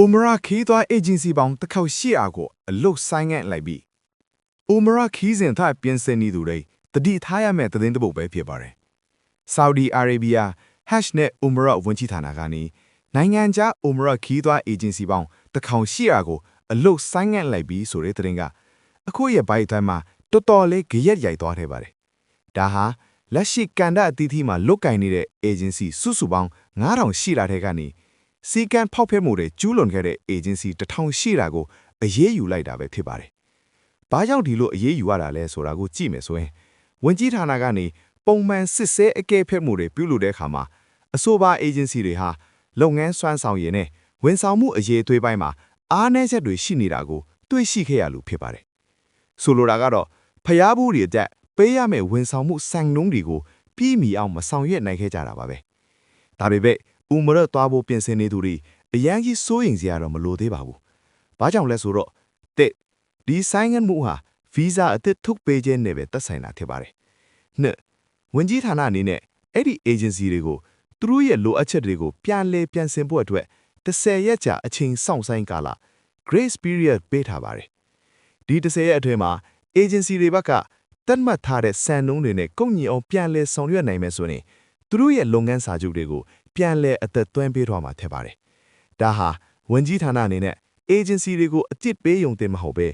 Umrah ခီးသွား agency ပေါင်းတစ်ခေါက်ရှိအားကိုအလုတ်ဆိုင်ငန့်လိုက်ပြီး Umrah ခီးစဉ်ထားပြင်ဆင်နေသူတွေတတိထားရမယ့်သတင်းတစ်ပုဒ်ပဲဖြစ်ပါတယ်။ Saudi Arabia Hajj နဲ့ Umrah ဝန်ကြီးဌာနကနေနိုင်ငံခြား Umrah ခီးသွား agency ပေါင်းတစ်ခေါက်ရှိအားကိုအလုတ်ဆိုင်ငန့်လိုက်ပြီးဆိုတဲ့သတင်းကအခုရဲ့ဘိုက်တိုင်းမှာတော်တော်လေးကြရက်ရိုက်သွားခဲ့ပါတယ်။ဒါဟာလက်ရှိကန်ဒါအသီးသီးမှာလုတ်ကင်နေတဲ့ agency စုစုပေါင်း9000ရှိလာတဲ့ကနေစီကန်ဖောက်ဖက်မှုတွေကျူးလွန်ခဲ့တဲ့ agency 1000ရှိတာကိုအရေးယူလိုက်တာပဲဖြစ်ပါတယ်။ဘာကြောင့်ဒီလိုအရေးယူရတာလဲဆိုတာကိုကြည့်မယ်ဆိုရင်ဝန်ကြီးဌာနကနေပုံမှန်စစ်ဆေးအကဲဖက်မှုတွေပြုလုပ်တဲ့အခါမှာအဆိုပါ agency တွေဟာလုပ်ငန်းစွမ်းဆောင်ရည်နဲ့ဝန်ဆောင်မှုအရေးအသွေးပိုင်းမှာအားနည်းချက်တွေရှိနေတာကိုတွေ့ရှိခဲ့ရလို့ဖြစ်ပါတယ်။ဆိုလိုတာကတော့ဖျားဘူးတွေတက်ပေးရမယ့်ဝန်ဆောင်မှုစံနှုန်းတွေကိုပြီးမီအောင်မဆောင်ရွက်နိုင်ခဲ့ကြတာပါပဲ။ဒါပေမဲ့ဦးမရသွားဖို့ပြင်ဆင်နေသူတွေအရန်ကြီးစိုးရင်စရာတော့မလိုသေးပါဘူး။ဘာကြောင့်လဲဆိုတော့ဒီဆိုင်ငတ်မှုဟာဗီဇာအသစ်ထုတ်ပေးခြင်းနဲ့ပဲသက်ဆိုင်တာဖြစ်ပါတယ်။နှစ်ဝန်ကြီးဌာနအနေနဲ့အဲ့ဒီ agency တွေကိုသူတို့ရဲ့လိုအပ်ချက်တွေကိုပြန်ဆင်ဖို့အတွက်10ရက်ကြာအချိန်စောင့်ဆိုင်ကာလ grace period ပေးထားပါတယ်။ဒီ10ရက်အတွင်းမှာ agency တွေဘက်ကတတ်မှတ်ထားတဲ့စံနှုန်းတွေနဲ့ကုန်ညီအောင်ပြန်လည်ဆောင်ရွက်နိုင်မယ်ဆိုရင်သူတို့ရဲ့လုပ်ငန်းစာချုပ်တွေကိုပြန်လည်အသက်သွင်းပေးသွားမှာဖြစ်ပါတယ်။ဒါဟာဝန်ကြီးဌာနအနေနဲ့ agency တွေကိုအစ်စ်ပေးယုံတင်မဟုတ်ပဲ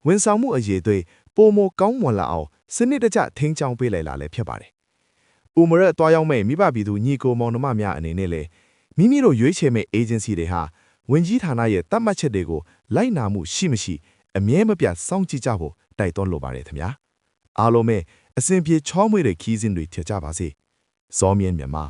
ဝန်ဆောင်မှုအရေးတွေပုံမကောင်းမွန်လာအောင်စနစ်တကျထိန်းချောင်းပေးလိုက်လာလည်းဖြစ်ပါတယ်။ဥမရတွားရောက်မဲ့မိဘပြည်သူညီကိုမောင်နှမများအနေနဲ့လည်းမိမိတို့ရွေးချယ်မဲ့ agency တွေဟာဝန်ကြီးဌာနရဲ့တတ်မှတ်ချက်တွေကိုလိုက်နာမှုရှိမရှိအမြဲမပြတ်စောင့်ကြည့်ကြဖို့တိုက်တွန်းလိုပါတယ်ခင်ဗျာ။အားလုံးပဲအစဉ်ပြေချောမွေ့တဲ့ခီးစဉ်တွေထကြပါစေ။ဇောမြင့်မြန်မာ